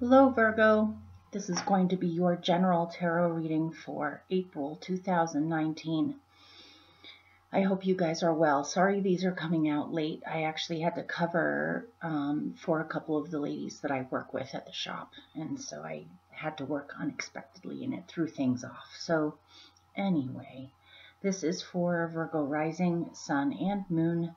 Hello Virgo, this is going to be your general tarot reading for April 2019. I hope you guys are well. Sorry these are coming out late. I actually had to cover for a couple of the ladies that I work with at the shop, and so I had to work unexpectedly and it threw things off. So anyway, this is for Virgo rising, sun, and moon,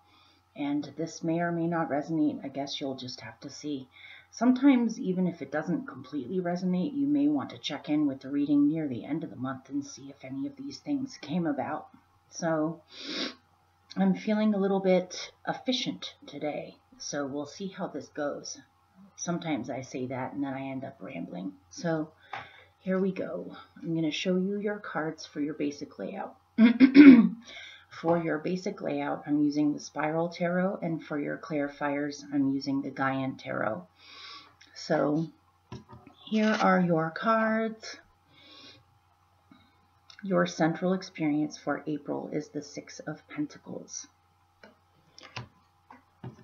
and this may or may not resonate. I guess you'll just have to see. Sometimes, even if it doesn't completely resonate, you may want to check in with the reading near the end of the month and see if any of these things came about. So I'm feeling a little bit efficient today, so we'll see how this goes. Sometimes I say that and then I end up rambling. So here we go. I'm going to show you your cards for your basic layout. For your basic layout, I'm using the Spiral Tarot, and for your clarifiers, I'm using the Gaian Tarot. So here are your cards. Your central experience for April is the Six of Pentacles.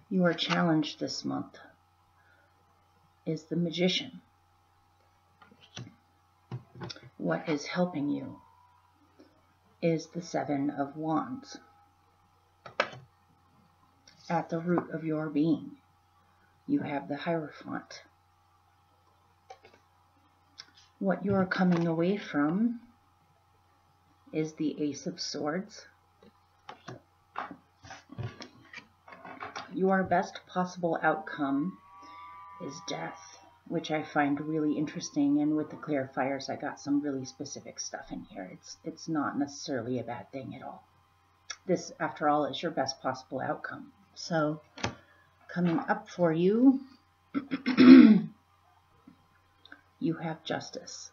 Your challenge this month is the Magician. What is helping you is the Seven of Wands. At the root of your being, you have the Hierophant. What you're coming away from is the Ace of Swords. Your best possible outcome is death, which I find really interesting, and with the clarifiers I got some really specific stuff in here. It's not necessarily a bad thing at all. This, after all, is your best possible outcome. So coming up for you, you have Justice.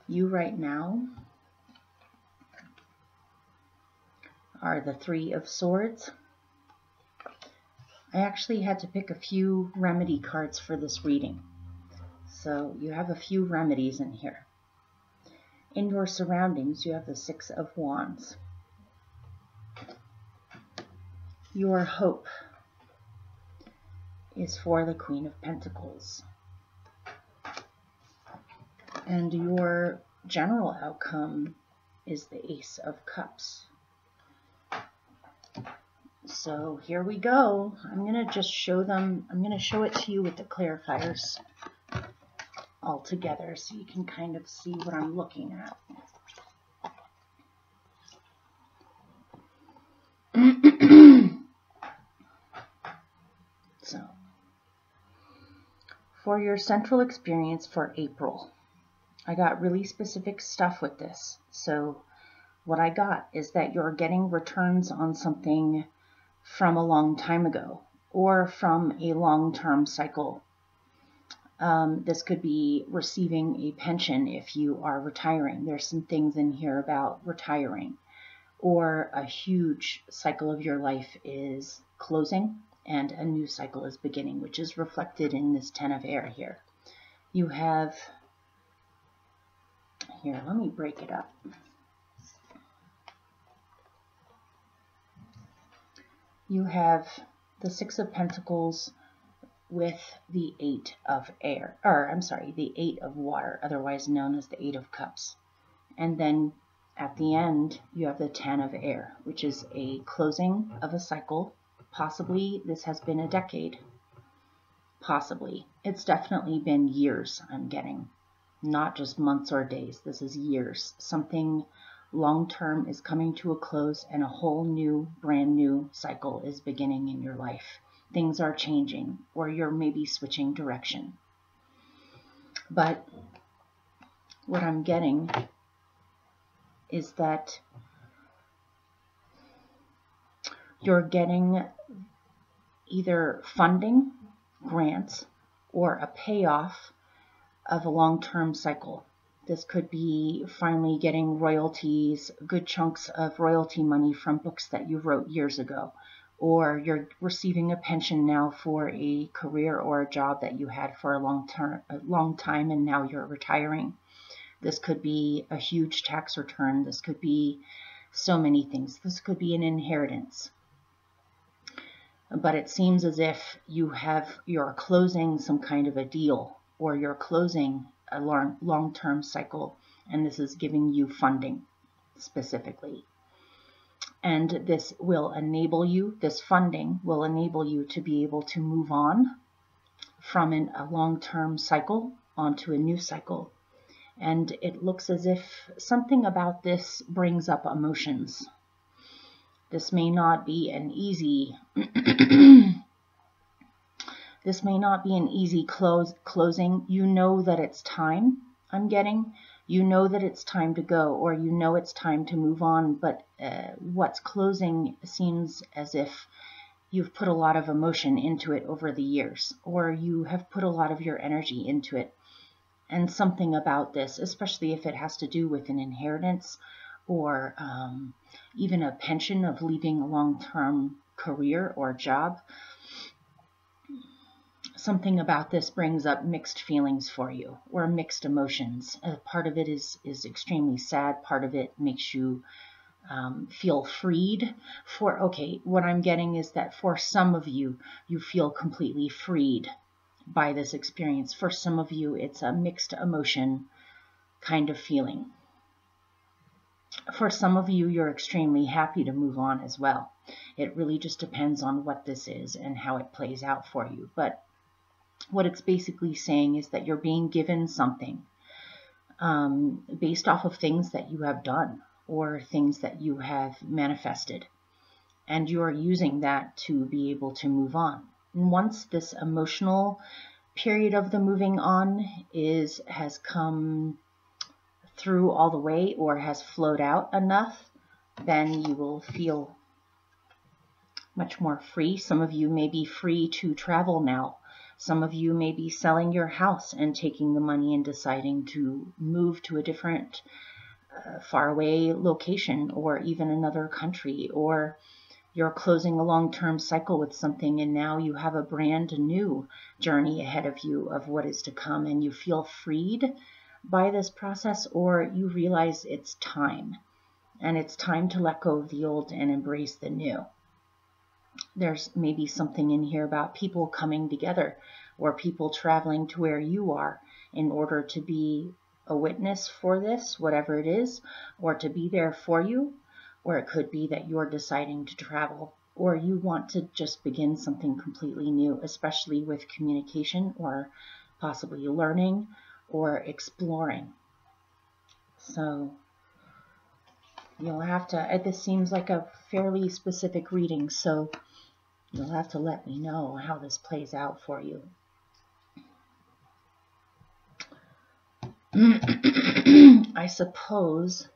You right now are the Three of Swords. I actually had to pick a few remedy cards for this reading. So you have a few remedies in here. In your surroundings, you have the Six of Wands. Your hope is for the Queen of Pentacles. And your general outcome is the Ace of Cups. So here we go. I'm going to just show them. I'm going to show it to you with the clarifiers all together so you can kind of see what I'm looking at. So, for your central experience for April, I got really specific stuff with this. So what I got is that you're getting returns on something from a long time ago or from a long-term cycle. This could be receiving a pension if you are retiring. There's some things in here about retiring, or a huge cycle of your life is closing and a new cycle is beginning, which is reflected in this Ten of Air here. You have, here, let me break it up. You have the Six of Pentacles with the Eight of Air, or I'm sorry, the Eight of Water, otherwise known as the Eight of Cups. And then at the end, you have the Ten of Air, which is a closing of a cycle. Possibly this has been a decade. Possibly. It's definitely been years, I'm getting. Not just months or days. This is years. Something long-term is coming to a close and a whole new, brand new cycle is beginning in your life. Things are changing, or you're maybe switching direction. But what I'm getting is that you're getting either funding, grants, or a payoff of a long-term cycle. This could be finally getting royalties, good chunks of royalty money from books that you wrote years ago, or you're receiving a pension now for a career or a job that you had for a long time and now you're retiring. This could be a huge tax return. This could be so many things. This could be an inheritance. but it seems as if you're closing some kind of a deal, or you're closing a long-term cycle, and this is giving you funding specifically. And this funding will enable you to be able to move on from a long-term cycle onto a new cycle. And it looks as if something about this brings up emotions. This may not be an easy this may not be an easy closing. You know that it's time, I'm getting. You know that it's time to go, or you know it's time to move on, but what's closing seems as if you've put a lot of emotion into it over the years, or you have put a lot of your energy into it. And something about this, especially if it has to do with an inheritance or even a pension of leaving a long-term career or job, something about this brings up mixed feelings for you, or mixed emotions. Part of it is extremely sad. Part of it makes you feel freed. What I'm getting is that for some of you, you feel completely freed by this experience. For some of you, it's a mixed emotion kind of feeling. For some of you, you're extremely happy to move on as well. It really just depends on what this is and how it plays out for you. But what it's basically saying is that you're being given something based off of things that you have done or things that you have manifested, and you're using that to be able to move on. And once this emotional period of the moving on has come through all the way, or has flowed out enough, then you will feel much more free. Some of you may be free to travel now. Some of you may be selling your house and taking the money and deciding to move to a different faraway location, or even another country, or you're closing a long-term cycle with something, and now you have a brand new journey ahead of you of what is to come, and you feel freed by this process, or you realize it's time, and it's time to let go of the old and embrace the new. There's maybe something in here about people coming together, or people traveling to where you are in order to be a witness for this, whatever it is, or to be there for you. Or it could be that you're deciding to travel, or you want to just begin something completely new, especially with communication, or possibly learning or exploring. So you'll have to, this seems like a fairly specific reading, so you'll have to let me know how this plays out for you. I suppose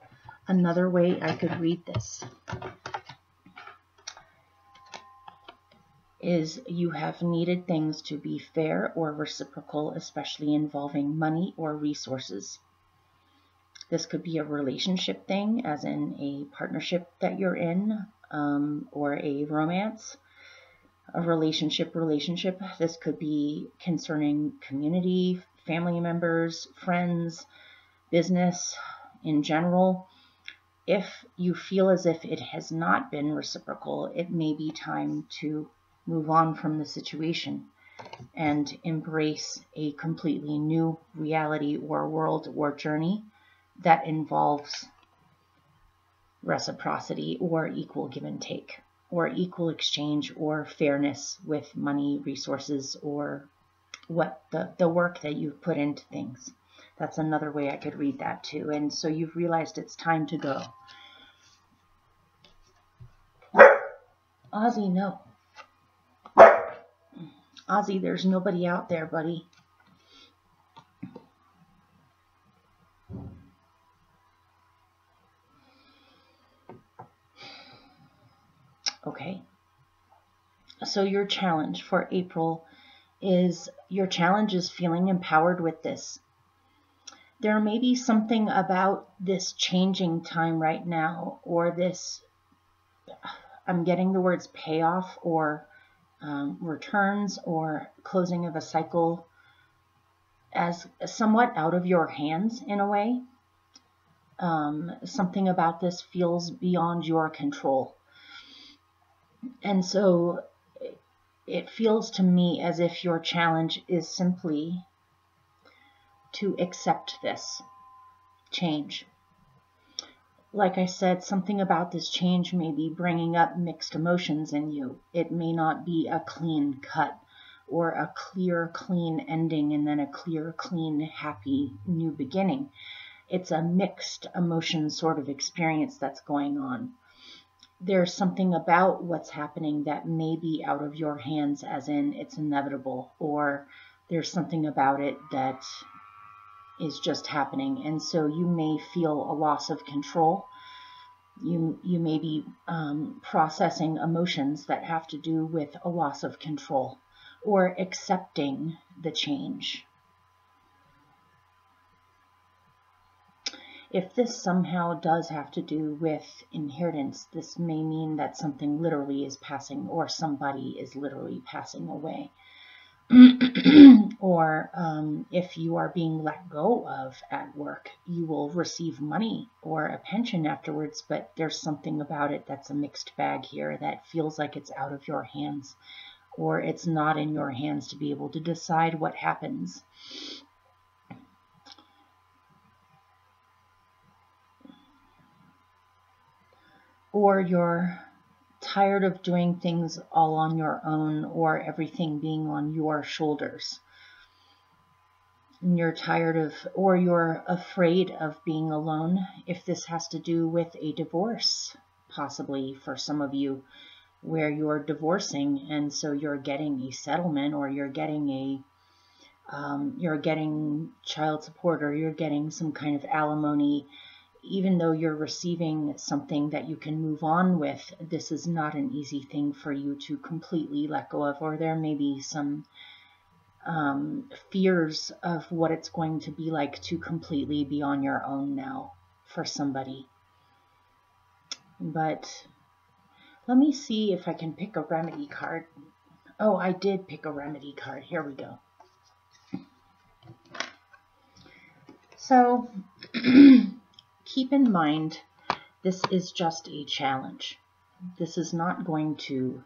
another way I could read this is you have needed things to be fair or reciprocal, especially involving money or resources. This could be a relationship thing, as in a partnership that you're in, or a romance, a relationship. This could be concerning community, family members, friends, business in general. If you feel as if it has not been reciprocal, it may be time to move on from the situation and embrace a completely new reality or world or journey that involves reciprocity, or equal give and take, or equal exchange, or fairness with money, resources, or what the work that you've put into things. That's another way I could read that too. And so you've realized it's time to go. Ozzy, no. Ozzy, there's nobody out there, buddy. Okay. So your challenge for April is, your challenge is feeling empowered with this. There may be something about this changing time right now, or this, I'm getting the words payoff, or returns, or closing of a cycle, as somewhat out of your hands in a way. Something about this feels beyond your control. And so it feels to me as if your challenge is simply to accept this change. Like I said, something about this change may be bringing up mixed emotions in you. It may not be a clean cut or a clear, clean ending and then a clear, clean, happy new beginning. It's a mixed emotion sort of experience that's going on. There's something about what's happening that may be out of your hands, as in it's inevitable, or there's something about it that is just happening, and so you may feel a loss of control. You may be processing emotions that have to do with a loss of control or accepting the change. If this somehow does have to do with inheritance, this may mean that something literally is passing, or somebody is literally passing away. Or if you are being let go of at work, you will receive money or a pension afterwards, but there's something about it that's a mixed bag here that feels like it's out of your hands, or it's not in your hands to be able to decide what happens. Or you're tired of doing things all on your own, or everything being on your shoulders. And you're tired of, or you're afraid of being alone. If this has to do with a divorce, possibly for some of you, where you're divorcing and so you're getting a settlement, or you're getting child support, or you're getting some kind of alimony. Even though you're receiving something that you can move on with, this is not an easy thing for you to completely let go of, or there may be some fears of what it's going to be like to completely be on your own now for somebody. But let me see if I can pick a remedy card. Oh, I did pick a remedy card. Here we go. So keep in mind, this is just a challenge. This is not going to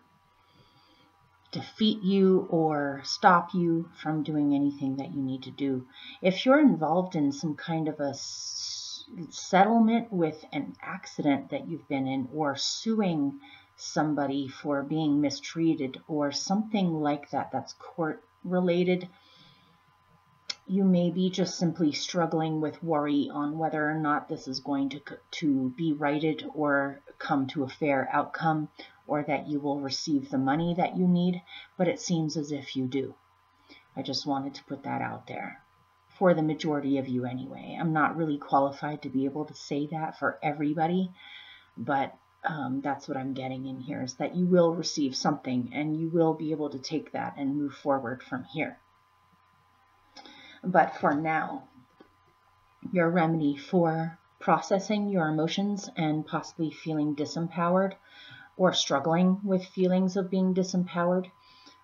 defeat you or stop you from doing anything that you need to do. If you're involved in some kind of a settlement with an accident that you've been in, or suing somebody for being mistreated, or something like that that's court related, you may be just simply struggling with worry on whether or not this is going to be righted or come to a fair outcome, or that you will receive the money that you need, but it seems as if you do. I just wanted to put that out there for the majority of you anyway. I'm not really qualified to be able to say that for everybody, but that's what I'm getting in here, is that you will receive something and you will be able to take that and move forward from here. But for now, your remedy for processing your emotions and possibly feeling disempowered, or struggling with feelings of being disempowered,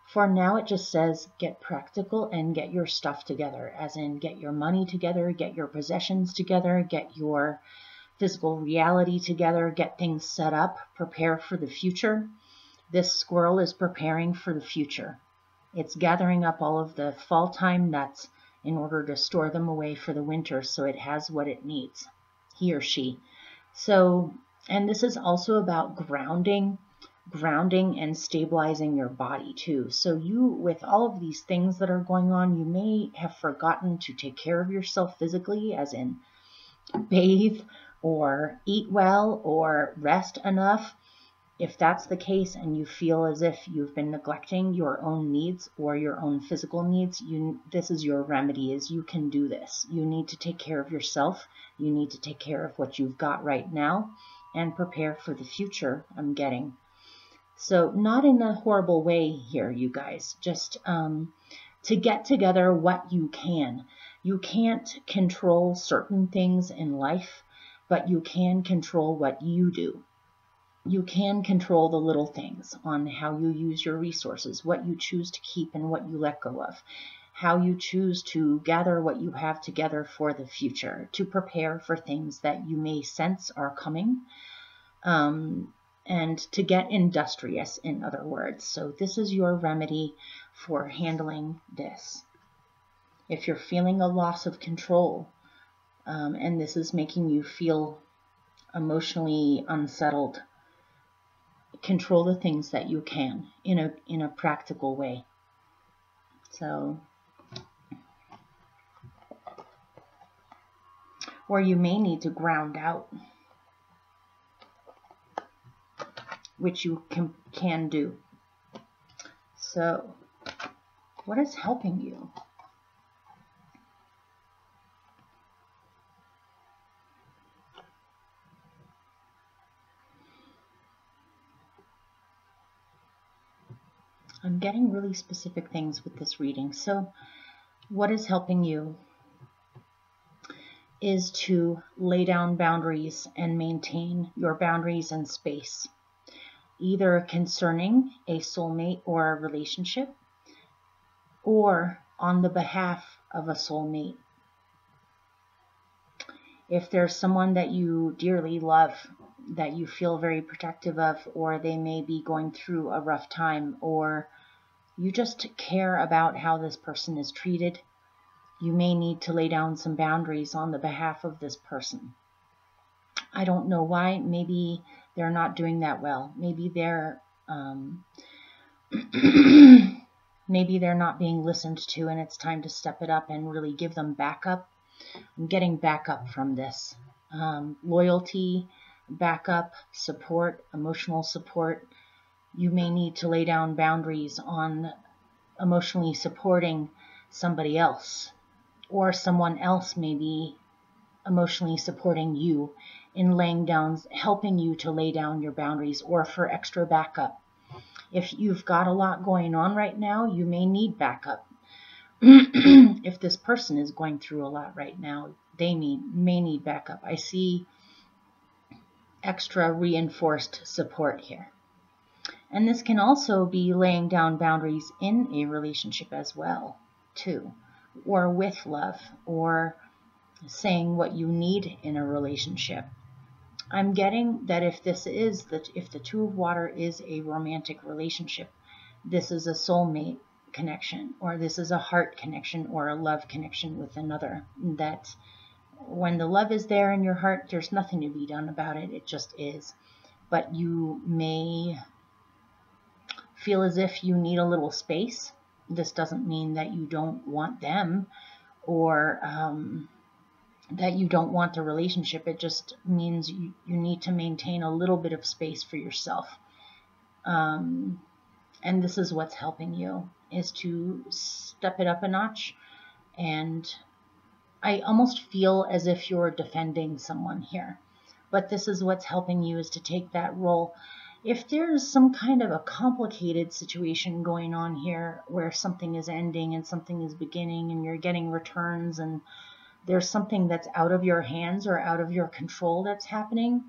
for now it just says get practical and get your stuff together, as in get your money together, get your possessions together, get your physical reality together, get things set up, prepare for the future. This squirrel is preparing for the future. It's gathering up all of the fall time nuts in order to store them away for the winter, so it has what it needs, he or she. So, and this is also about grounding and stabilizing your body too. So you, with all of these things that are going on, you may have forgotten to take care of yourself physically, as in bathe or eat well or rest enough. If that's the case and you feel as if you've been neglecting your own needs or your own physical needs, this is your remedy, is you can do this. You need to take care of yourself. You need to take care of what you've got right now and prepare for the future, I'm getting. So not in a horrible way here, you guys, just to get together what you can. You can't control certain things in life, but you can control what you do. You can control the little things on how you use your resources, what you choose to keep and what you let go of, how you choose to gather what you have together for the future, to prepare for things that you may sense are coming, and to get industrious, in other words. So this is your remedy for handling this. If you're feeling a loss of control, and this is making you feel emotionally unsettled, control the things that you can in a practical way. So, or you may need to ground out, which you can do. So, what is helping you? I'm getting really specific things with this reading. So, what is helping you is to lay down boundaries and maintain your boundaries and space, either concerning a soulmate or a relationship, or on the behalf of a soulmate. If there's someone that you dearly love, that you feel very protective of, or they may be going through a rough time, or you just care about how this person is treated, you may need to lay down some boundaries on the behalf of this person. I don't know why. Maybe they're not doing that well. Maybe they're maybe they're not being listened to, and it's time to step it up and really give them backup. I'm getting backup from this. Loyalty, backup, support, emotional support. You may need to lay down boundaries on emotionally supporting somebody else, or someone else may be emotionally supporting you in laying down, helping you to lay down your boundaries, or for extra backup. If you've got a lot going on right now, you may need backup. If this person is going through a lot right now, they may need backup. I see extra reinforced support here. And this can also be laying down boundaries in a relationship as well, too, or with love, or saying what you need in a relationship. I'm getting that if the Two of Water is a romantic relationship, this is a soulmate connection, or this is a heart connection, or a love connection with another. That when the love is there in your heart, there's nothing to be done about it. It just is. But you may feel as if you need a little space. This doesn't mean that you don't want them, or that you don't want the relationship. It just means you need to maintain a little bit of space for yourself. And this is what's helping you, is to step it up a notch. And I almost feel as if you're defending someone here. But this is what's helping you, is to take that role. If there's some kind of a complicated situation going on here where something is ending and something is beginning, and you're getting returns, and there's something that's out of your hands or out of your control that's happening,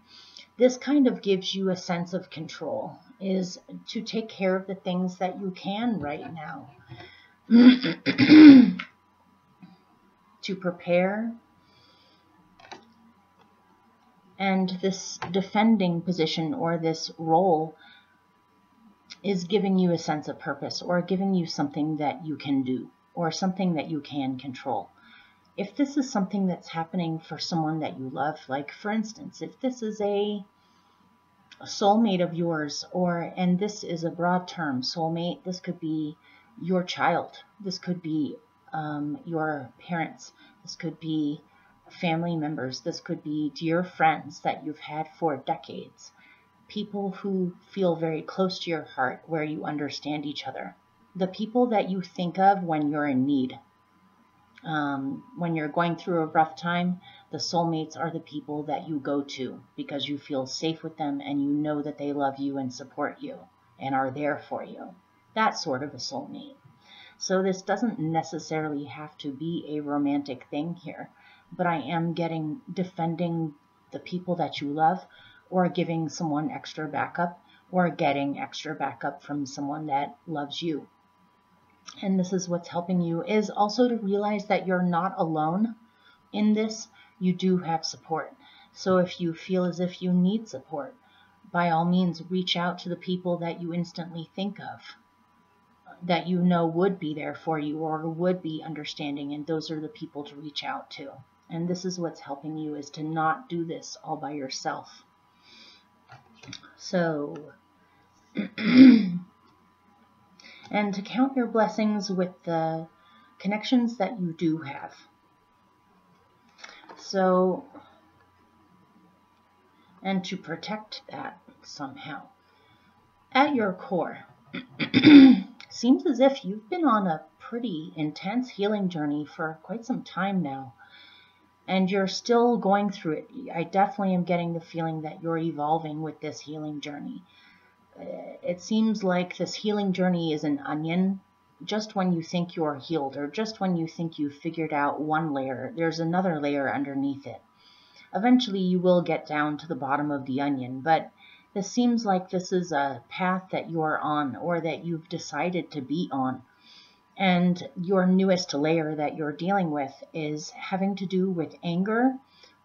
this kind of gives you a sense of control, is to take care of the things that you can right now. To prepare. And this defending position, or this role, is giving you a sense of purpose, or giving you something that you can do, or something that you can control. If this is something that's happening for someone that you love, like for instance, if this is a soulmate of yours, and this is a broad term, soulmate, this could be your child, this could be your parents, this could be family members, this could be dear friends that you've had for decades, people who feel very close to your heart, where you understand each other, the people that you think of when you're in need. When you're going through a rough time, the soulmates are the people that you go to because you feel safe with them, and you know that they love you and support you and are there for you. That sort of a soulmate. So this doesn't necessarily have to be a romantic thing here, but I am getting defending the people that you love, or giving someone extra backup, or getting extra backup from someone that loves you. And this is what's helping you, is also to realize that you're not alone in this. You do have support. So if you feel as if you need support, by all means, reach out to the people that you instantly think of, that you know would be there for you or would be understanding, and those are the people to reach out to. And this is what's helping you, is to not do this all by yourself. So, and to count your blessings with the connections that you do have. So, and to protect that somehow. At your core, seems as if you've been on a pretty intense healing journey for quite some time now, and you're still going through it. I definitely am getting the feeling that you're evolving with this healing journey. It seems like this healing journey is an onion. Just when you think you're healed, or just when you think you've figured out one layer, there's another layer underneath it. Eventually you will get down to the bottom of the onion, but this seems like this is a path that you're on, or that you've decided to be on. And your newest layer that you're dealing with is having to do with anger,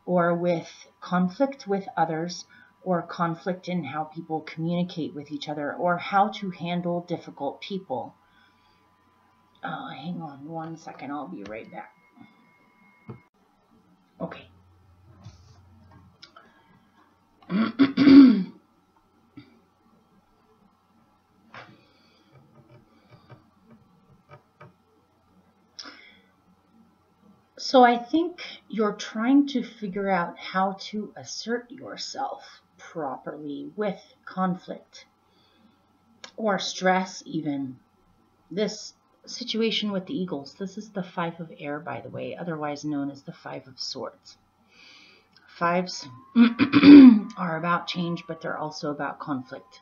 or with conflict with others, or conflict in how people communicate with each other, or how to handle difficult people. Hang on one second, I'll be right back. Okay. So I think you're trying to figure out how to assert yourself properly with conflict or stress even. This situation with the eagles, this is the 5 of air, by the way, otherwise known as the 5 of swords. 5s are about change, but they're also about conflict.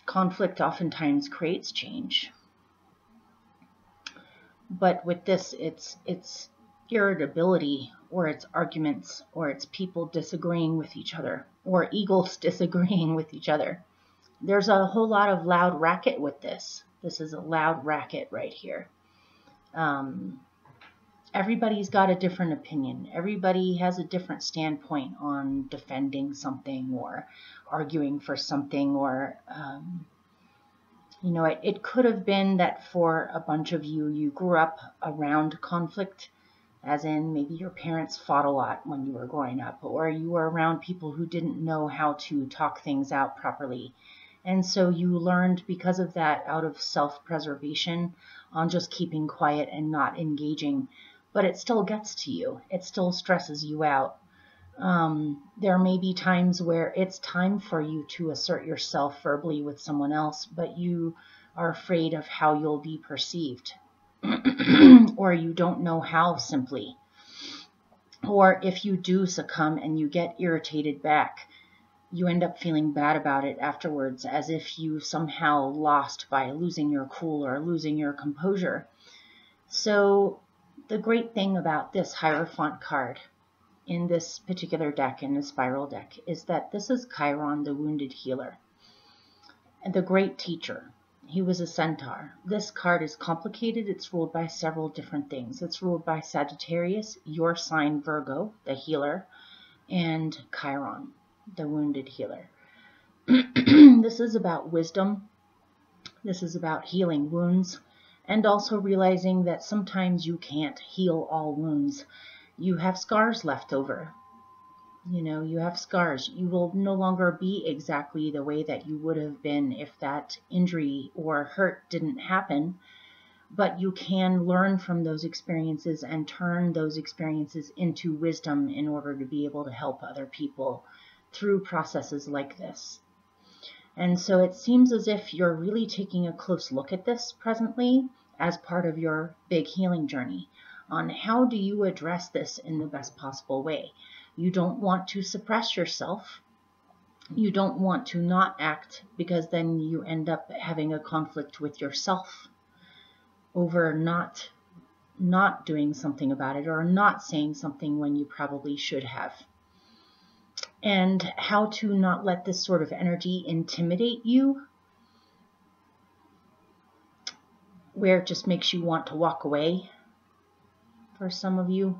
Conflict oftentimes creates change. But with this, it's irritability, or it's arguments, or it's people disagreeing with each other, or eagles disagreeing with each other. There's a whole lot of loud racket with this. This is a loud racket right here. Everybody's got a different opinion. Everybody has a different standpoint on defending something, or arguing for something, or you know, it could have been that for a bunch of you, you grew up around conflict, as in maybe your parents fought a lot when you were growing up, or you were around people who didn't know how to talk things out properly. And so you learned, because of that, out of self-preservation, on just keeping quiet and not engaging. But it still gets to you. It still stresses you out. There may be times where it's time for you to assert yourself verbally with someone else, but you are afraid of how you'll be perceived, or you don't know how, simply. Or if you do succumb and you get irritated back, you end up feeling bad about it afterwards, as if you somehow lost by losing your cool or losing your composure. So the great thing about this Hierophant card in this particular deck, in the spiral deck, is that this is Chiron, the wounded healer, and the great teacher. He was a centaur. This card is complicated. It's ruled by several different things. It's ruled by Sagittarius, your sign Virgo, the healer, and Chiron, the wounded healer. This is about wisdom. This is about healing wounds, and also realizing that sometimes you can't heal all wounds. You have scars left over. You know, you have scars. You will no longer be exactly the way that you would have been if that injury or hurt didn't happen, but you can learn from those experiences and turn those experiences into wisdom in order to be able to help other people through processes like this. And so it seems as if you're really taking a close look at this presently as part of your big healing journey, on how do you address this in the best possible way. You don't want to suppress yourself. You don't want to not act, because then you end up having a conflict with yourself over not doing something about it, or not saying something when you probably should have. And how to not let this sort of energy intimidate you, where it just makes you want to walk away. For some of you,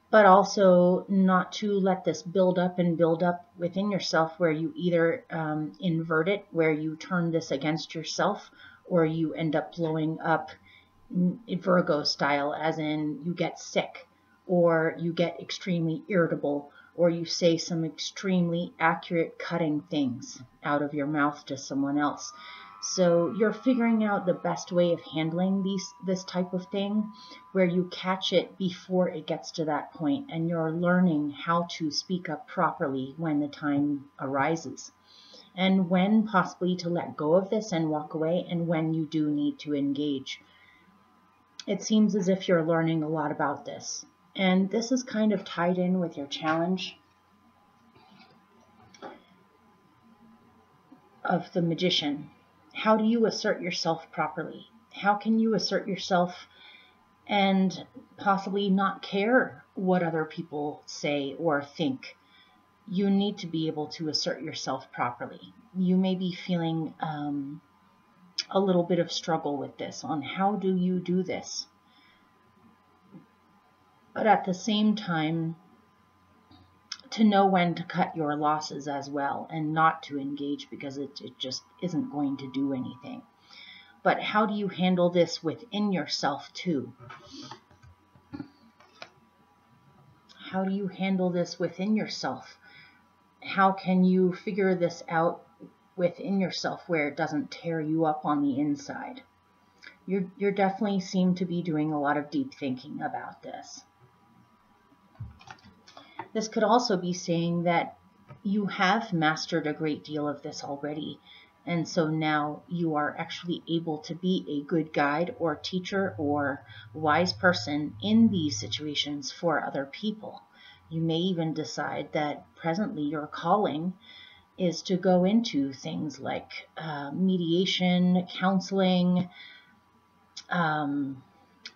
but also not to let this build up and build up within yourself, where you either invert it, where you turn this against yourself, or you end up blowing up Virgo style, as in you get sick, or you get extremely irritable, or you say some extremely accurate cutting things out of your mouth to someone else. So you're figuring out the best way of handling this type of thing, where you catch it before it gets to that point, and you're learning how to speak up properly when the time arises, and when possibly to let go of this and walk away, and when you do need to engage. It seems as if you're learning a lot about this. And this is kind of tied in with your challenge of the Magician. How do you assert yourself properly? How can you assert yourself and possibly not care what other people say or think? You need to be able to assert yourself properly. You may be feeling a little bit of struggle with this, on how do you do this? But at the same time, to know when to cut your losses as well, and not to engage because it just isn't going to do anything. But how do you handle this within yourself too? How do you handle this within yourself? How can you figure this out within yourself where it doesn't tear you up on the inside? You definitely seem to be doing a lot of deep thinking about this. This could also be saying that you have mastered a great deal of this already, and so now you are actually able to be a good guide or teacher or wise person in these situations for other people. You may even decide that presently your calling is to go into things like mediation, counseling,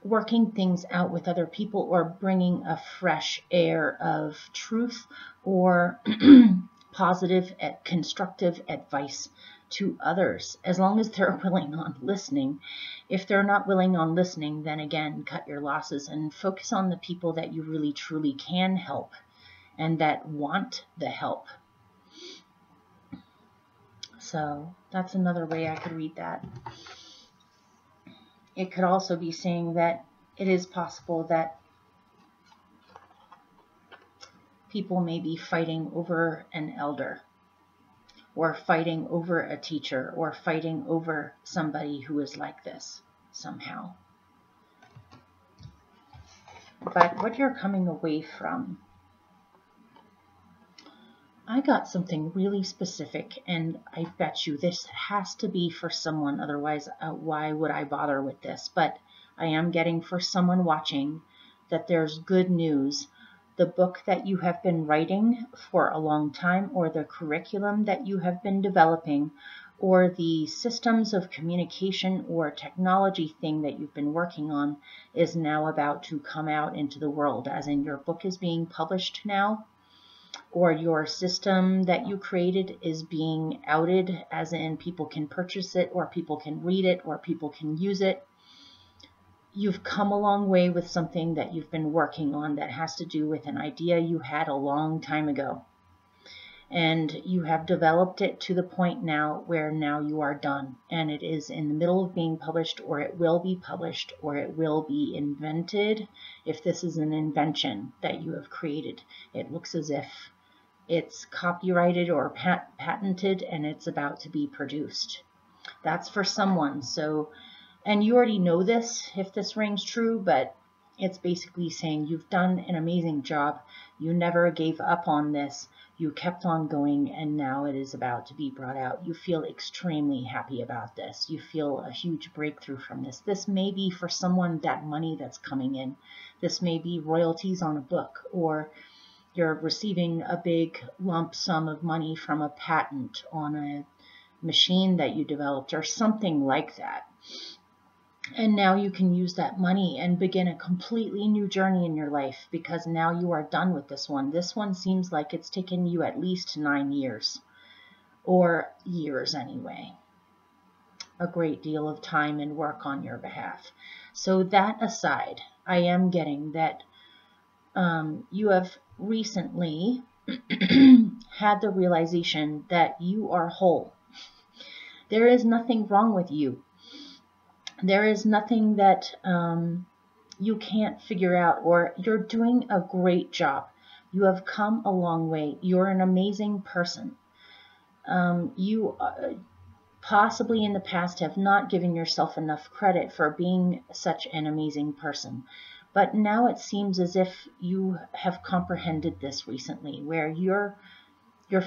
working things out with other people, or bringing a fresh air of truth or positive, constructive advice to others, as long as they're willing on listening. If they're not willing on listening, then again, cut your losses and focus on the people that you really truly can help and that want the help. So that's another way I could read that. It could also be saying that it is possible that people may be fighting over an elder, or fighting over a teacher, or fighting over somebody who is like this somehow. But what you're coming away from, I got something really specific, and I bet you this has to be for someone, otherwise why would I bother with this? But I am getting for someone watching that there's good news. The book that you have been writing for a long time, or the curriculum that you have been developing, or the systems of communication or technology thing that you've been working on, is now about to come out into the world, as in your book is being published now, or your system that you created is being outed, as in people can purchase it, or people can read it, or people can use it. You've come a long way with something that you've been working on that has to do with an idea you had a long time ago. And you have developed it to the point now where now you are done. And it is in the middle of being published, or it will be published, or it will be invented. If this is an invention that you have created, it looks as if it's copyrighted or patented, and it's about to be produced. That's for someone. So, and you already know this if this rings true, but it's basically saying you've done an amazing job. You never gave up on this. You kept on going, and now it is about to be brought out. You feel extremely happy about this. You feel a huge breakthrough from this. This may be for someone that money that's coming in. This may be royalties on a book, or you're receiving a big lump sum of money from a patent on a machine that you developed, or something like that. And now you can use that money and begin a completely new journey in your life, because now you are done with this one. This one seems like it's taken you at least 9 years, or years anyway. A great deal of time and work on your behalf. So that aside, I am getting that You have recently had the realization that you are whole. There is nothing wrong with you. There is nothing that you can't figure out, or you're doing a great job. You have come a long way. You're an amazing person. You possibly in the past have not given yourself enough credit for being such an amazing person. But now it seems as if you have comprehended this recently, where you're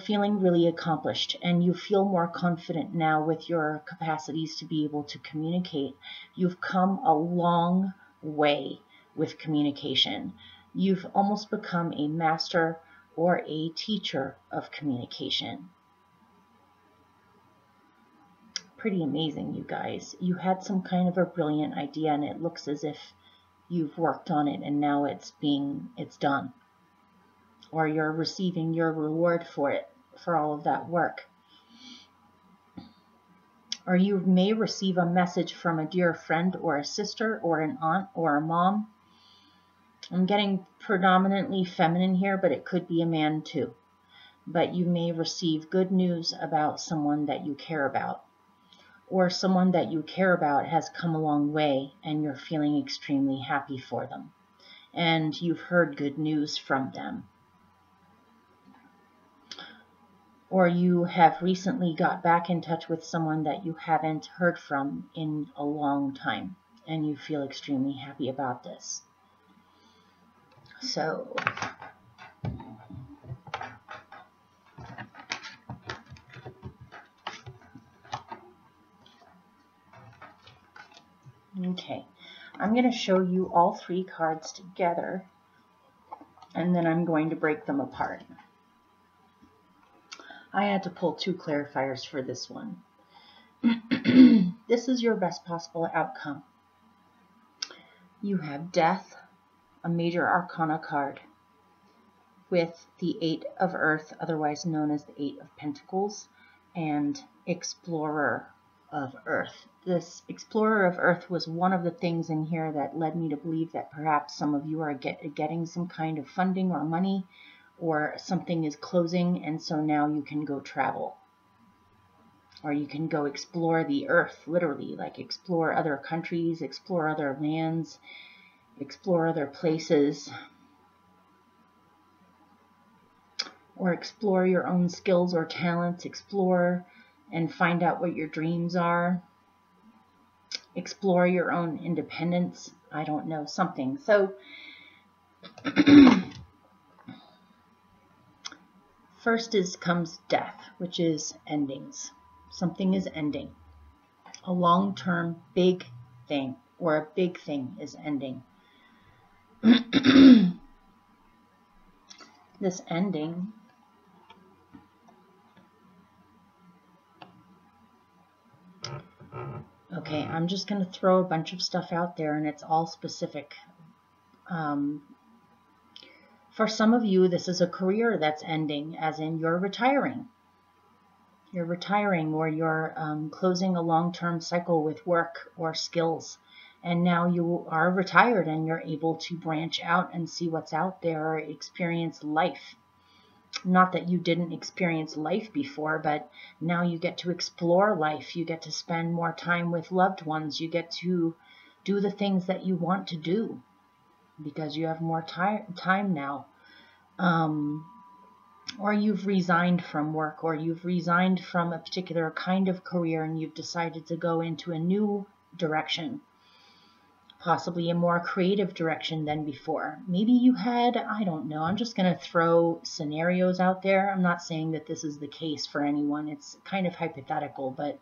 feeling really accomplished and you feel more confident now with your capacities to be able to communicate. You've come a long way with communication. You've almost become a master or a teacher of communication. Pretty amazing, you guys. You had some kind of a brilliant idea, and it looks as if you've worked on it and now it's done, or you're receiving your reward for it, for all of that work. Or you may receive a message from a dear friend or a sister or an aunt or a mom. I'm getting predominantly feminine here, but it could be a man too. But you may receive good news about someone that you care about, or someone that you care about has come a long way and you're feeling extremely happy for them, and you've heard good news from them. Or you have recently got back in touch with someone that you haven't heard from in a long time, and you feel extremely happy about this. So, okay, I'm going to show you all three cards together, and then I'm going to break them apart. I had to pull two clarifiers for this one. This is your best possible outcome. You have Death, a major arcana card, with the Eight of Earth, otherwise known as the Eight of Pentacles, and Explorer of Earth. This Explorer of Earth was one of the things in here that led me to believe that perhaps some of you are getting some kind of funding or money, or something is closing, and so now you can go travel. Or you can go explore the earth, literally, like explore other countries, explore other lands, explore other places, or explore your own skills or talents, explore and find out what your dreams are, explore your own independence, I don't know, something. So, first comes Death, which is endings. Something is ending. A long-term big thing, or a big thing is ending. This ending okay, I'm just going to throw a bunch of stuff out there, and it's all specific. For some of you, this is a career that's ending, as in you're retiring. You're retiring, or you're closing a long-term cycle with work or skills. And now you are retired and you're able to branch out and see what's out there, or experience life. Not that you didn't experience life before, but now you get to explore life. You get to spend more time with loved ones. You get to do the things that you want to do because you have more time now. Or you've resigned from work, or you've resigned from a particular kind of career and you've decided to go into a new direction, possibly a more creative direction than before. Maybe you had, I don't know, I'm just going to throw scenarios out there. I'm not saying that this is the case for anyone. It's kind of hypothetical, but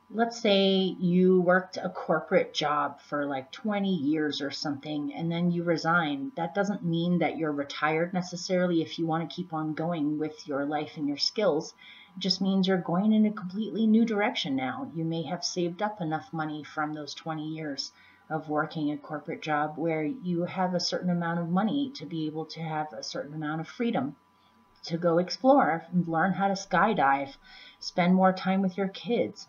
let's say you worked a corporate job for like 20 years or something, and then you resign. That doesn't mean that you're retired necessarily if you want to keep on going with your life and your skills. It just means you're going in a completely new direction now. You may have saved up enough money from those 20 years of working a corporate job where you have a certain amount of money to be able to have a certain amount of freedom to go explore, learn how to skydive, spend more time with your kids.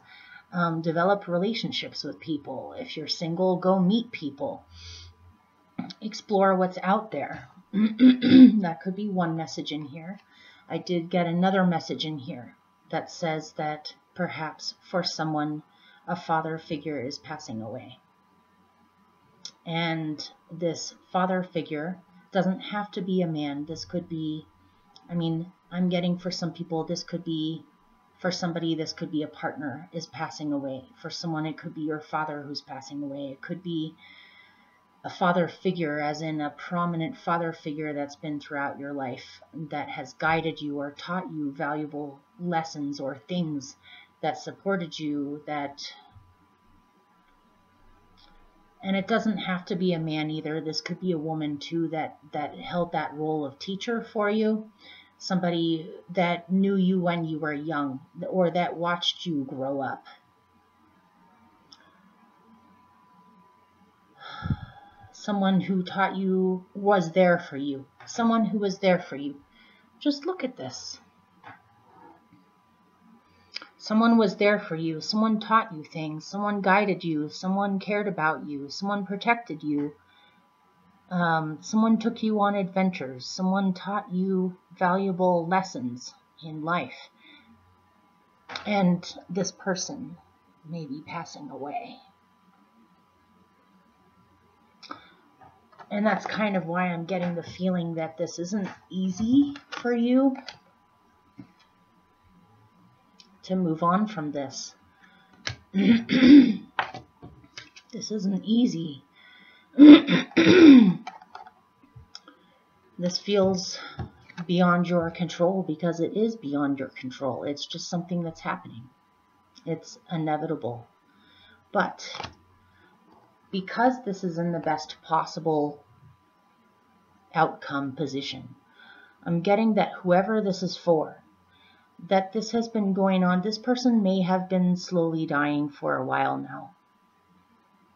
Develop relationships with people. If you're single, go meet people. Explore what's out there. That could be one message in here. I did get another message in here that says that perhaps for someone, a father figure is passing away. And this father figure doesn't have to be a man. This could be, I mean, I'm getting for some people, this could be, for somebody, this could be a partner is passing away. For someone, it could be your father who's passing away. It could be a father figure, as in a prominent father figure that's been throughout your life that has guided you or taught you valuable lessons or things, that supported you, that, and it doesn't have to be a man either. This could be a woman too that held that role of teacher for you, somebody that knew you when you were young or that watched you grow up. Someone who taught you, was there for you. Someone who was there for you. Just look at this. Someone was there for you. Someone taught you things. Someone guided you. Someone cared about you. Someone protected you. Someone took you on adventures. Someone taught you valuable lessons in life. And this person may be passing away. And that's kind of why I'm getting the feeling that this isn't easy for you to move on from this. This isn't easy. This feels beyond your control because it is beyond your control. It's just something that's happening. It's inevitable. But because this is in the best possible outcome position, I'm getting that whoever this is for, that this has been going on, this person may have been slowly dying for a while now.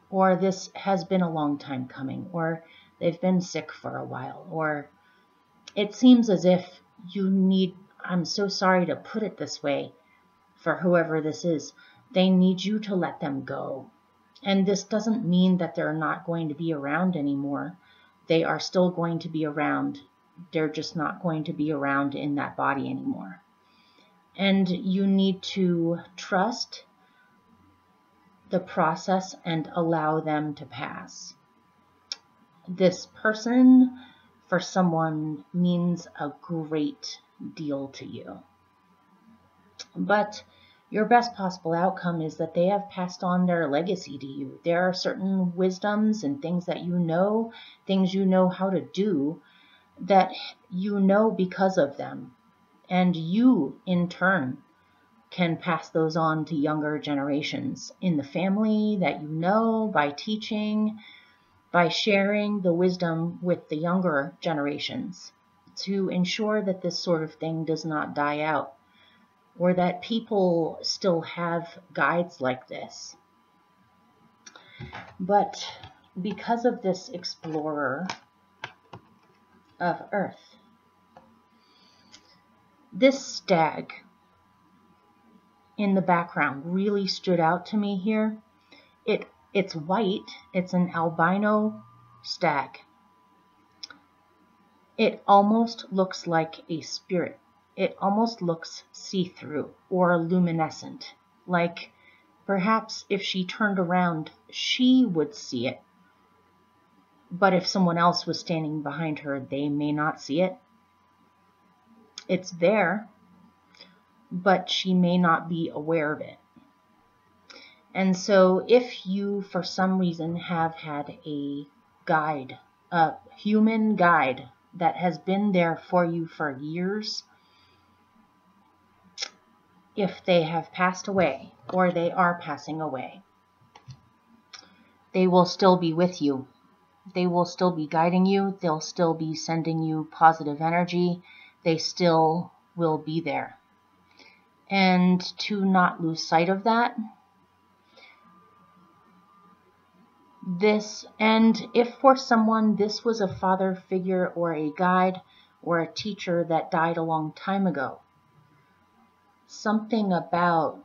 Or this has been a long time coming, or they've been sick for a while, or it seems as if you need, I'm so sorry to put it this way, for whoever this is, they need you to let them go. And this doesn't mean that they're not going to be around anymore. They are still going to be around. They're just not going to be around in that body anymore. And you need to trust the process and allow them to pass. This person, for someone, means a great deal to you. But your best possible outcome is that they have passed on their legacy to you. There are certain wisdoms and things that you know, things you know how to do, that you know because of them. And you, in turn, can pass those on to younger generations in the family that you know, by teaching, by sharing the wisdom with the younger generations, to ensure that this sort of thing does not die out, or that people still have guides like this. But because of this explorer of Earth, this stag in the background really stood out to me here. It's white. It's an albino stag. It almost looks like a spirit. It almost looks see-through or luminescent, like perhaps if she turned around, she would see it. But if someone else was standing behind her, they may not see it. It's there, but she may not be aware of it. And so if you, for some reason, have had a guide, a human guide that has been there for you for years, if they have passed away or they are passing away, they will still be with you. They will still be guiding you. They'll still be sending you positive energy. They still will be there. And to not lose sight of that, and if for someone this was a father figure or a guide or a teacher that died a long time ago, something about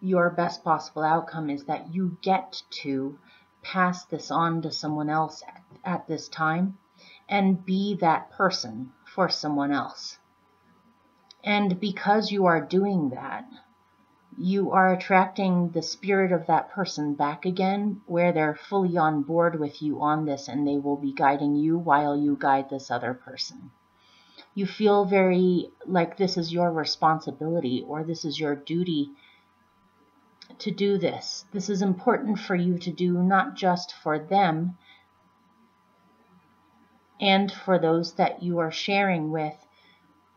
your best possible outcome is that you get to pass this on to someone else at this time, and be that person for someone else. And because you are doing that, you are attracting the spirit of that person back again, where they're fully on board with you on this, and they will be guiding you while you guide this other person. You feel very like this is your responsibility, or this is your duty to do this. This is important for you to do, not just for them and for those that you are sharing with,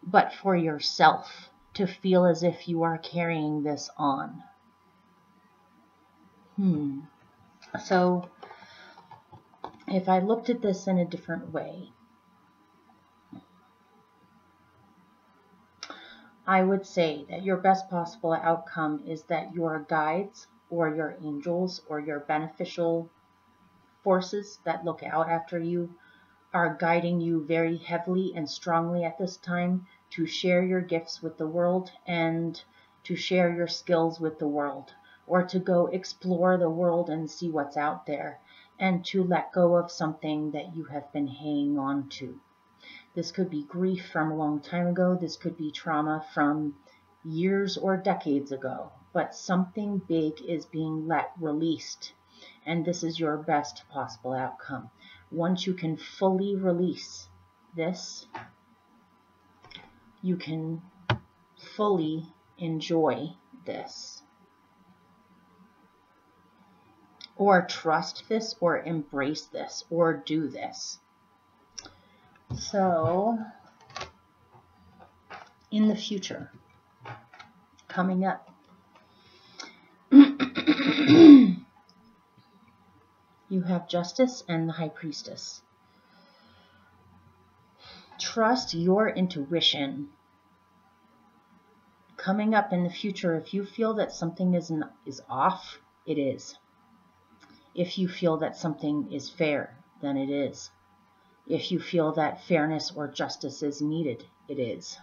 but for yourself, to feel as if you are carrying this on. So if I looked at this in a different way, I would say that your best possible outcome is that your guides or your angels or your beneficial forces that look out after you are guiding you very heavily and strongly at this time to share your gifts with the world and to share your skills with the world, or to go explore the world and see what's out there, and to let go of something that you have been hanging on to. This could be grief from a long time ago. This could be trauma from years or decades ago, but something big is being released, and this is your best possible outcome. Once you can fully release this, you can fully enjoy this, or trust this, or embrace this, or do this. So, in the future, coming up, you have Justice and the High Priestess. Trust your intuition. Coming up in the future, if you feel that something is off, it is. If you feel that something is fair, then it is. If you feel that fairness or justice is needed, it is.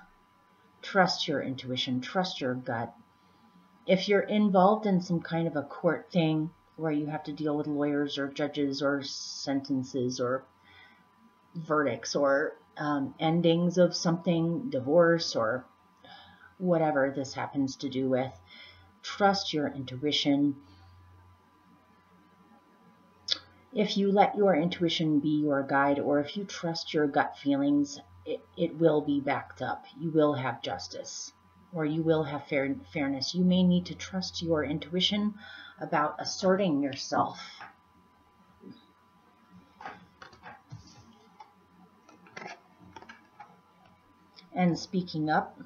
Trust your intuition, trust your gut. If you're involved in some kind of a court thing where you have to deal with lawyers or judges or sentences or verdicts or endings of something, divorce or whatever this happens to do with, trust your intuition. If you let your intuition be your guide, or if you trust your gut feelings, it will be backed up. You will have justice, or you will have fairness. You may need to trust your intuition about asserting yourself. And speaking up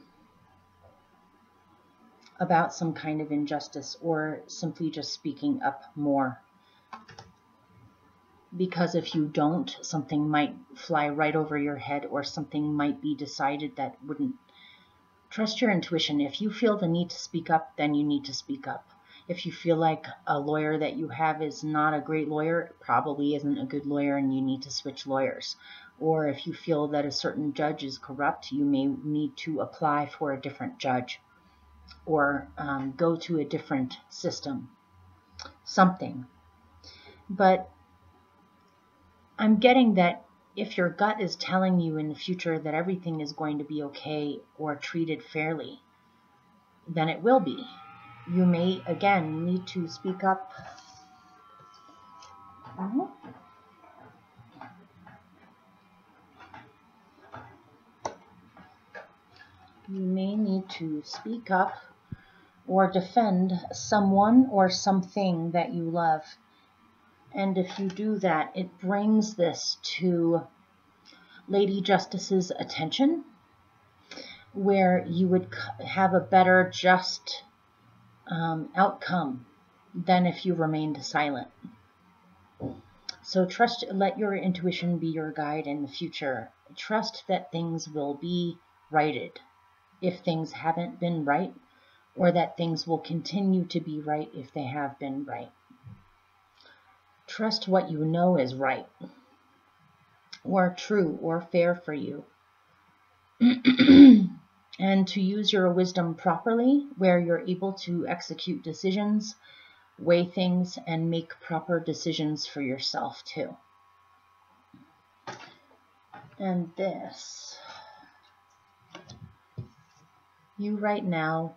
about some kind of injustice, or simply just speaking up more. Because if you don't, something might fly right over your head, or something might be decided that wouldn't. Trust your intuition. If you feel the need to speak up, then you need to speak up. If you feel like a lawyer that you have is not a great lawyer, probably isn't a good lawyer, and you need to switch lawyers. Or if you feel that a certain judge is corrupt, you may need to apply for a different judge, or go to a different system. Something. But I'm getting that if your gut is telling you in the future that everything is going to be okay or treated fairly, then it will be. You may, again, need to speak up. You may need to speak up or defend someone or something that you love. And if you do that, it brings this to Lady Justice's attention, where you would have a better, just outcome than if you remained silent. So let your intuition be your guide in the future. Trust that things will be righted if things haven't been right, or that things will continue to be right if they have been right. Trust what you know is right, or true, or fair for you. And to use your wisdom properly, where you're able to execute decisions, weigh things, and make proper decisions for yourself too. And this, you right now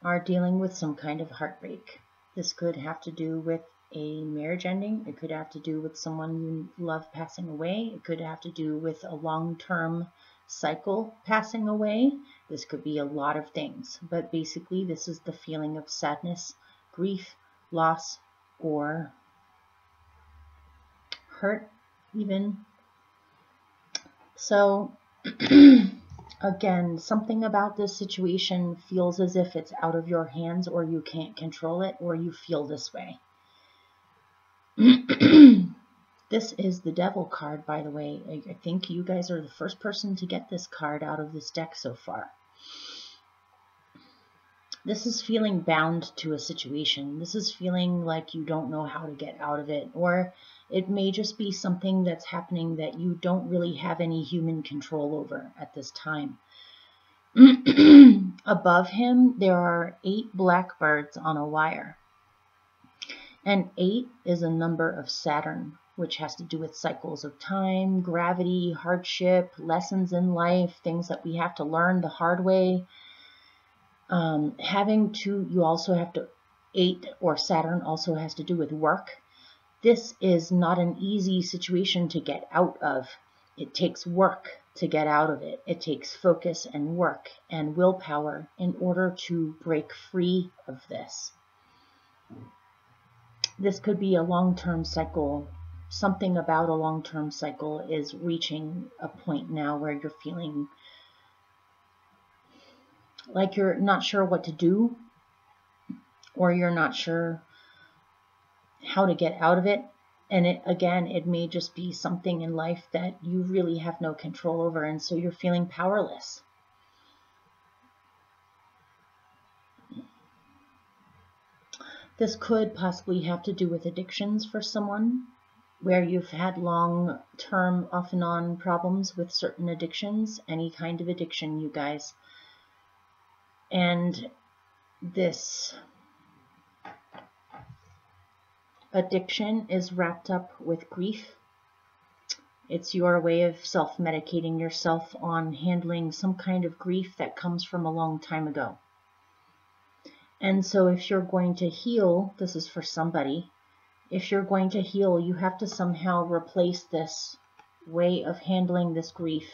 are dealing with some kind of heartbreak. This could have to do with a marriage ending. It could have to do with someone you love passing away. It could have to do with a long-term cycle passing away. This could be a lot of things, but basically this is the feeling of sadness, grief, loss, or hurt even. So again, something about this situation feels as if it's out of your hands, or you can't control it, or you feel this way. This is the Devil card, by the way. I think you guys are the first person to get this card out of this deck so far. This is feeling bound to a situation. This is feeling like you don't know how to get out of it, or it may just be something that's happening that you don't really have any human control over at this time. Above him, there are 8 blackbirds on a wire. And 8 is a number of Saturn, which has to do with cycles of time, gravity, hardship, lessons in life, things that we have to learn the hard way. You also have to, 8 or Saturn also has to do with work. This is not an easy situation to get out of. It takes work to get out of it. It takes focus and work and willpower in order to break free of this. This could be a long-term cycle. Something about a long-term cycle is reaching a point now where you're feeling like you're not sure what to do, or you're not sure how to get out of it. And it may just be something in life that you really have no control over, and so you're feeling powerless. This could possibly have to do with addictions for someone, where you've had long-term off and on problems with certain addictions, any kind of addiction, you guys. And this addiction is wrapped up with grief. It's your way of self-medicating yourself on handling some kind of grief that comes from a long time ago. And so if you're going to heal, this is for somebody, if you're going to heal, you have to somehow replace this way of handling this grief.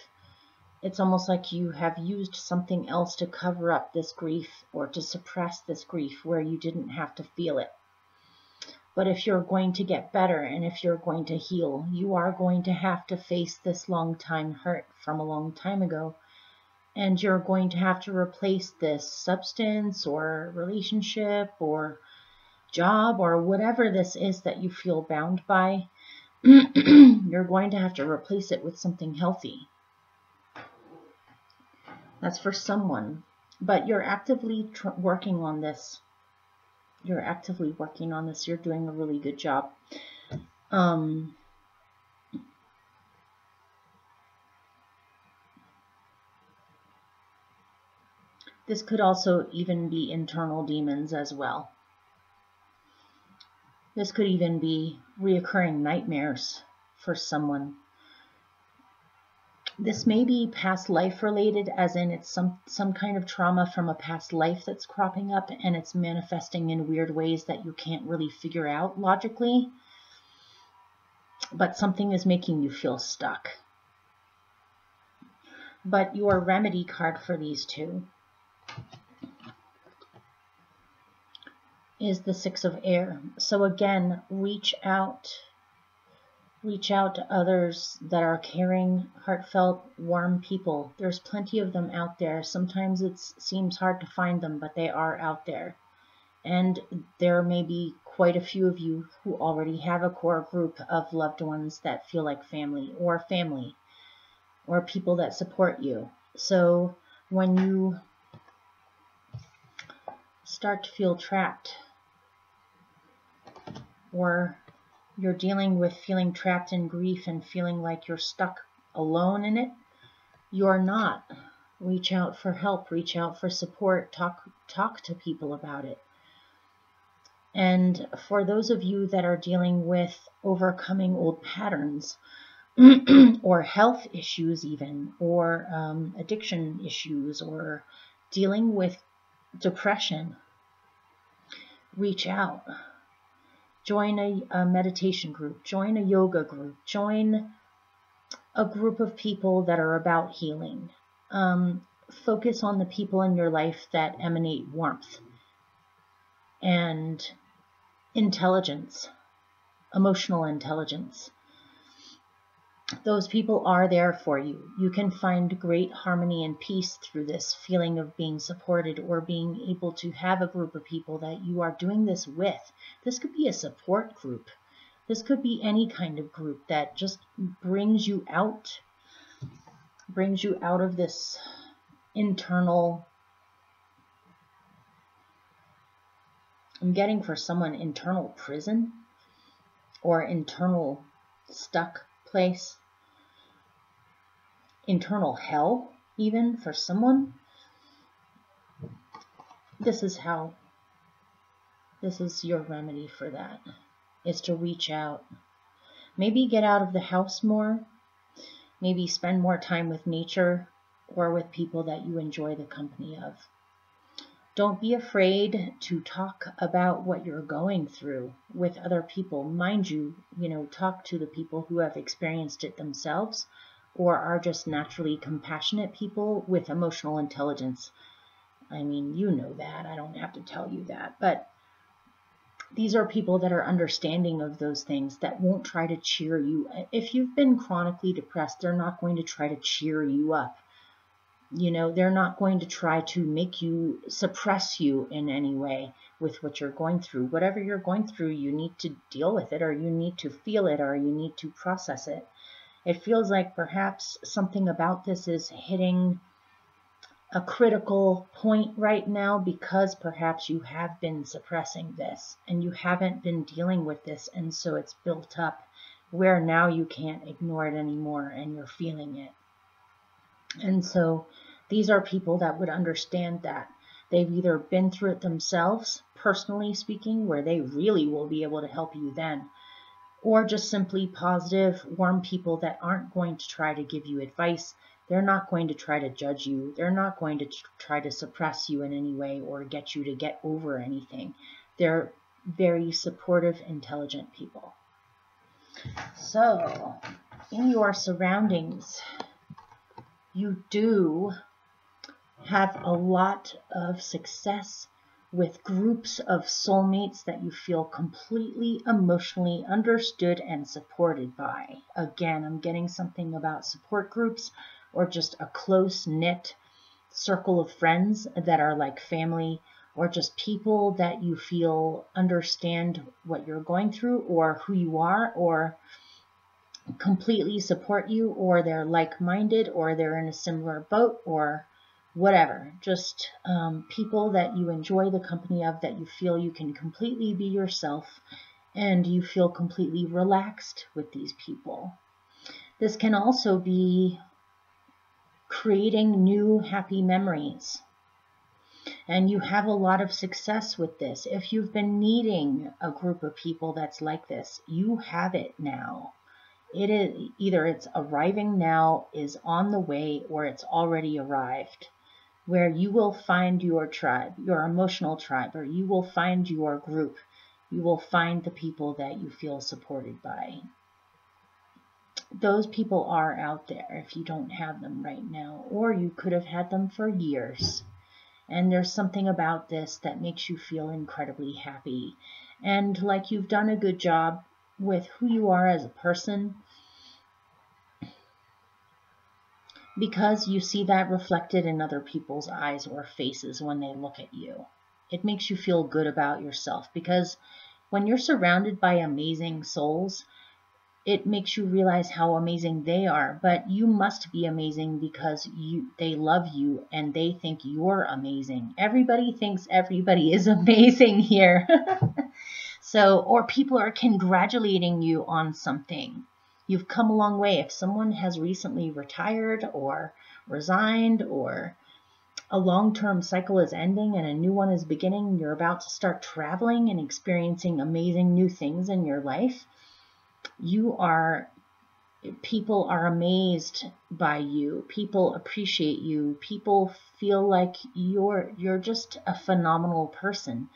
It's almost like you have used something else to cover up this grief or to suppress this grief where you didn't have to feel it. But if you're going to get better and if you're going to heal, you are going to have to face this long time hurt from a long time ago. And you're going to have to replace this substance or relationship or job or whatever this is that you feel bound by. You're going to have to replace it with something healthy. That's for someone. But you're actively working on this. You're actively working on this. You're doing a really good job. This could also even be internal demons as well. This could even be reoccurring nightmares for someone. This may be past life related, as in it's some kind of trauma from a past life that's cropping up and it's manifesting in weird ways that you can't really figure out logically. But something is making you feel stuck. But your remedy card for these two is the 6 of Air. So again, reach out to others that are caring, heartfelt, warm people. There's plenty of them out there. Sometimes it seems hard to find them, but they are out there. And there may be quite a few of you who already have a core group of loved ones that feel like family, or people that support you. So when you start to feel trapped, or you're dealing with feeling trapped in grief and feeling like you're stuck alone in it, you're not. Reach out for help, reach out for support, talk to people about it. And for those of you that are dealing with overcoming old patterns, or health issues even, or addiction issues, or dealing with depression, reach out. Join a meditation group, join a yoga group, join a group of people that are about healing. Focus on the people in your life that emanate warmth and intelligence, emotional intelligence. Those people are there for you. You can find great harmony and peace through this feeling of being supported, or being able to have a group of people that you are doing this with. This could be a support group. This could be any kind of group that just brings you out of this internal, I'm getting for someone, internal prison or internal stuck place, internal hell even for someone. This is your remedy for that, is to reach out. Maybe get out of the house more, maybe spend more time with nature or with people that you enjoy the company of. Don't be afraid to talk about what you're going through with other people. Mind you, talk to the people who have experienced it themselves, or are just naturally compassionate people with emotional intelligence. I mean, you know that. I don't have to tell you that. But these are people that are understanding of those things, that won't try to cheer you. If you've been chronically depressed, they're not going to try to cheer you up. They're not going to try to make you, suppress you in any way with what you're going through. Whatever you're going through, you need to deal with it, or you need to feel it, or you need to process it. It feels like perhaps something about this is hitting a critical point right now, because perhaps you have been suppressing this and you haven't been dealing with this, and so it's built up where now you can't ignore it anymore and you're feeling it. And so these are people that would understand that. They've either been through it themselves, personally speaking, where they really will be able to help you then, or just simply positive, warm people that aren't going to try to give you advice. They're not going to try to judge you. They're not going to try to suppress you in any way or get you to get over anything. They're very supportive, intelligent people. So, in your surroundings, you do have a lot of success with groups of soulmates that you feel completely emotionally understood and supported by. Again, I'm getting something about support groups, or just a close-knit circle of friends that are like family, or just people that you feel understand what you're going through or who you are, or completely support you, or they're like-minded, or they're in a similar boat, or whatever. Just people that you enjoy the company of, that you feel you can completely be yourself, and you feel completely relaxed with these people. This can also be creating new happy memories. And you have a lot of success with this. If you've been needing a group of people that's like this, you have it now. It is either it's arriving now, is on the way, or it's already arrived, where you will find your tribe, your emotional tribe, or you will find your group. You will find the people that you feel supported by. Those people are out there if you don't have them right now, or you could have had them for years. And there's something about this that makes you feel incredibly happy, and like you've done a good job with who you are as a person, because you see that reflected in other people's eyes or faces when they look at you. It makes you feel good about yourself, because when you're surrounded by amazing souls, it makes you realize how amazing they are. But you must be amazing because they love you and they think you're amazing. Everybody thinks everybody is amazing here. So, or people are congratulating you on something. You've come a long way. If someone has recently retired or resigned, or a long-term cycle is ending and a new one is beginning, you're about to start traveling and experiencing amazing new things in your life, you are People are amazed by you. People appreciate you. People feel like you're just a phenomenal person.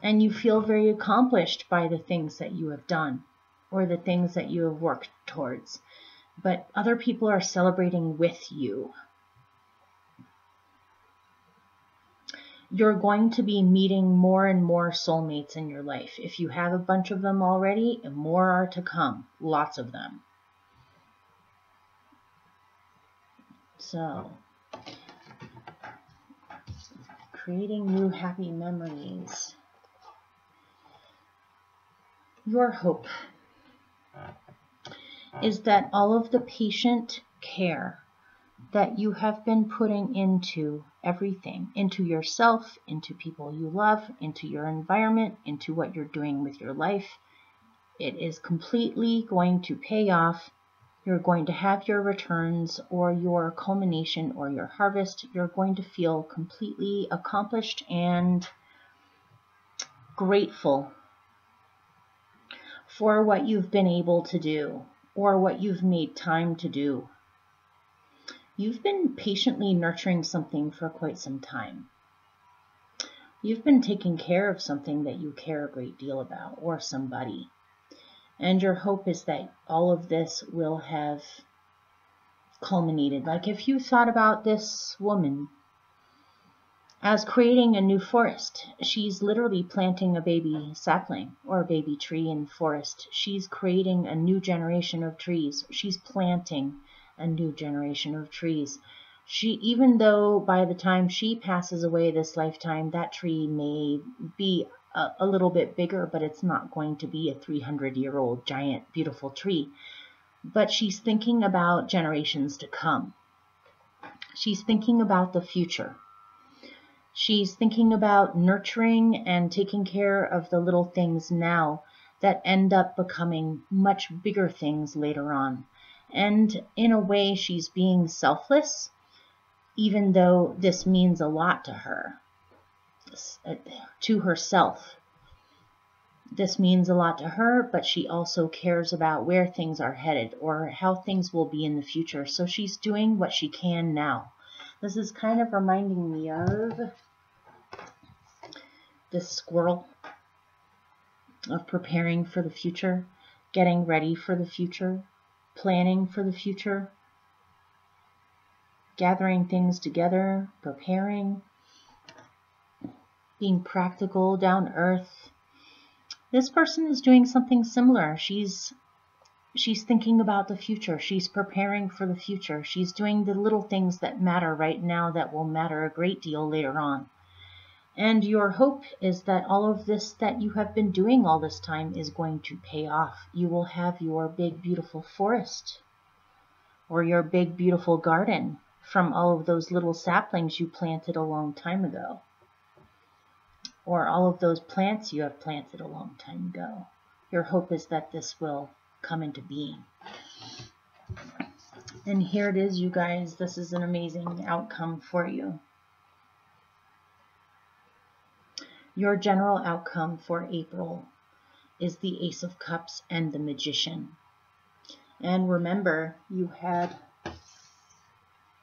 And you feel very accomplished by the things that you have done or the things that you have worked towards. But other people are celebrating with you. You're going to be meeting more and more soulmates in your life. If you have a bunch of them already, more are to come. Lots of them. So, creating new happy memories. Your hope is that all of the patient care that you have been putting into everything, into yourself, into people you love, into your environment, into what you're doing with your life, it is completely going to pay off. You're going to have your returns or your culmination or your harvest. You're going to feel completely accomplished and grateful for what you've been able to do or what you've made time to do. You've been patiently nurturing something for quite some time. You've been taking care of something that you care a great deal about or somebody. And your hope is that all of this will have culminated. Like if you thought about this woman as creating a new forest, she's literally planting a baby sapling or a baby tree in forest. She's creating a new generation of trees. She's planting a new generation of trees. Even though by the time she passes away this lifetime, that tree may be a little bit bigger, but it's not going to be a 300-year-old giant, beautiful tree. But she's thinking about generations to come. She's thinking about the future. She's thinking about nurturing and taking care of the little things now that end up becoming much bigger things later on. And in a way, she's being selfless, even though this means a lot to her, to herself. This means a lot to her, but she also cares about where things are headed or how things will be in the future. So she's doing what she can now. This is kind of reminding me of this squirrel, of preparing for the future, getting ready for the future, planning for the future, gathering things together, preparing, being practical, down to earth. This person is doing something similar. She's thinking about the future. She's preparing for the future. She's doing the little things that matter right now that will matter a great deal later on. And your hope is that all of this that you have been doing all this time is going to pay off. You will have your big, beautiful forest or your big, beautiful garden from all of those little saplings you planted a long time ago, or all of those plants you have planted a long time ago. Your hope is that this will come into being. And here it is, you guys. This is an amazing outcome for you. Your general outcome for April is the Ace of Cups and the Magician. And remember, you had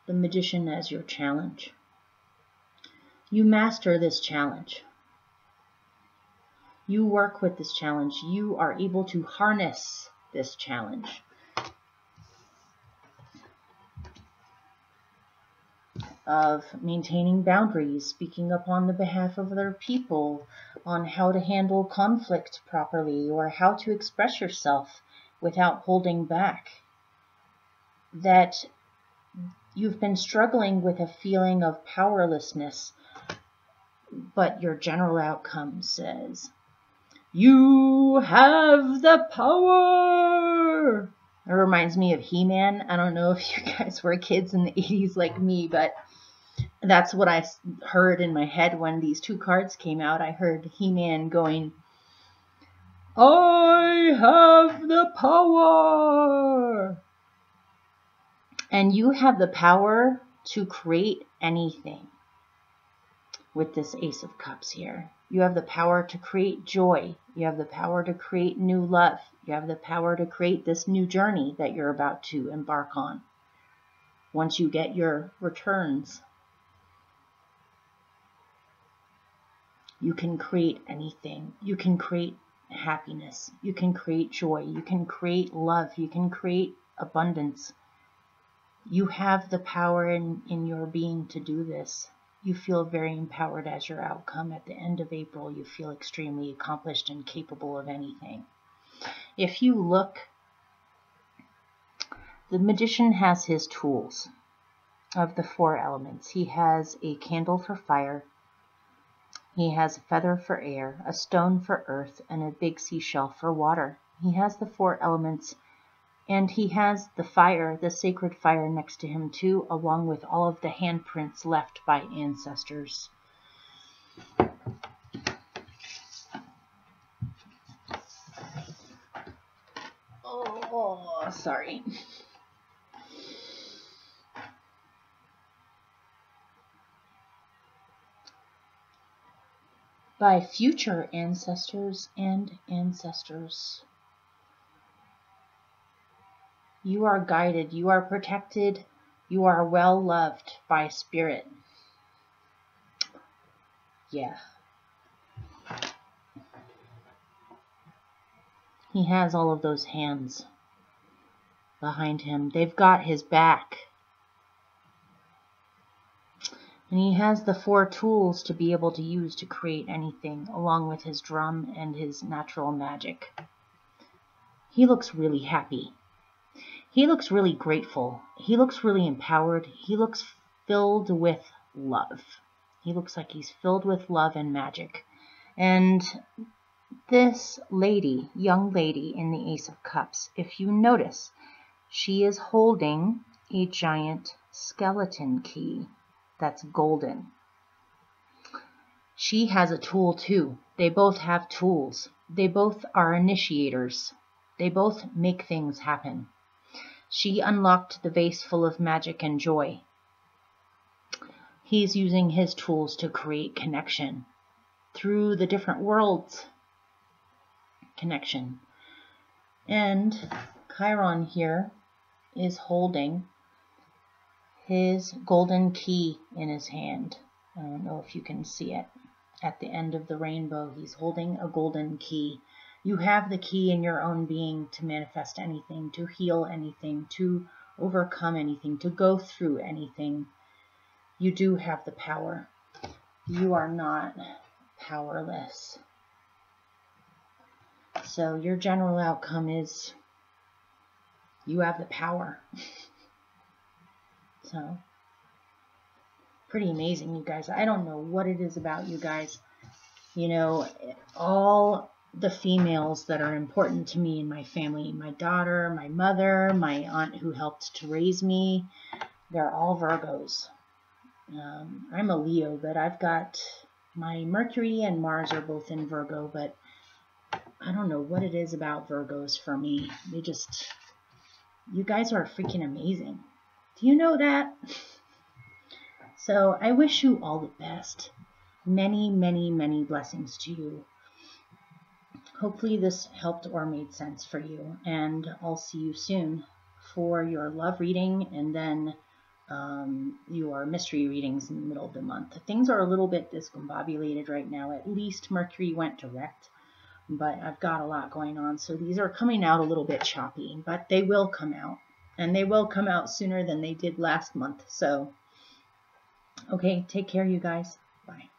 the Magician as your challenge. You master this challenge. You work with this challenge. You are able to harness this challenge. Of maintaining boundaries, speaking up on the behalf of other people, on how to handle conflict properly, or how to express yourself without holding back. That you've been struggling with a feeling of powerlessness, but your general outcome says, you have the power. It reminds me of He-Man. I don't know if you guys were kids in the 80s like me, but that's what I heard in my head when these two cards came out. I heard He-Man going, I have the power. And you have the power to create anything with this Ace of Cups here. You have the power to create joy. You have the power to create new love. You have the power to create this new journey that you're about to embark on. Once you get your returns, you can create anything. You can create happiness. You can create joy. You can create love. You can create abundance. You have the power in your being to do this. You feel very empowered as your outcome. At the end of April, you feel extremely accomplished and capable of anything. If you look, the magician has his tools of the 4 elements. He has a candle for fire. He has a feather for air, a stone for earth, and a big seashell for water. He has the 4 elements, and he has the fire, the sacred fire, next to him too, along with all of the handprints left by ancestors. Oh, sorry. By future ancestors and ancestors. You are guided, you are protected, you are well loved by spirit. Yeah. He has all of those hands behind him. They've got his back. And he has the 4 tools to be able to use to create anything, along with his drum and his natural magic. He looks really happy. He looks really grateful. He looks really empowered. He looks filled with love. He looks like he's filled with love and magic. And this lady, young lady in the Ace of Cups, if you notice, she is holding a giant skeleton key that's golden. She has a tool too. They both have tools. They both are initiators. They both make things happen. She unlocked the vase full of magic and joy. He's using his tools to create connection through the different worlds. Connection. And Chiron here is holding his golden key in his hand. I don't know if you can see it. At the end of the rainbow, he's holding a golden key. You have the key in your own being to manifest anything, to heal anything, to overcome anything, to go through anything. You do have the power. You are not powerless. So your general outcome is you have the power. So, pretty amazing, you guys. I don't know what it is about you guys. You know, all the females that are important to me in my family, my daughter, my mother, my aunt who helped to raise me, they're all Virgos. I'm a Leo, but I've got my Mercury and Mars are both in Virgo, but I don't know what it is about Virgos for me. You guys are freaking amazing. Do you know that? So I wish you all the best. Many, many, many blessings to you. Hopefully this helped or made sense for you. And I'll see you soon for your love reading and then your mystery readings in the middle of the month. Things are a little bit discombobulated right now. At least Mercury went direct. But I've got a lot going on. So these are coming out a little bit choppy. But they will come out. And they will come out sooner than they did last month. So, okay, take care, you guys. Bye.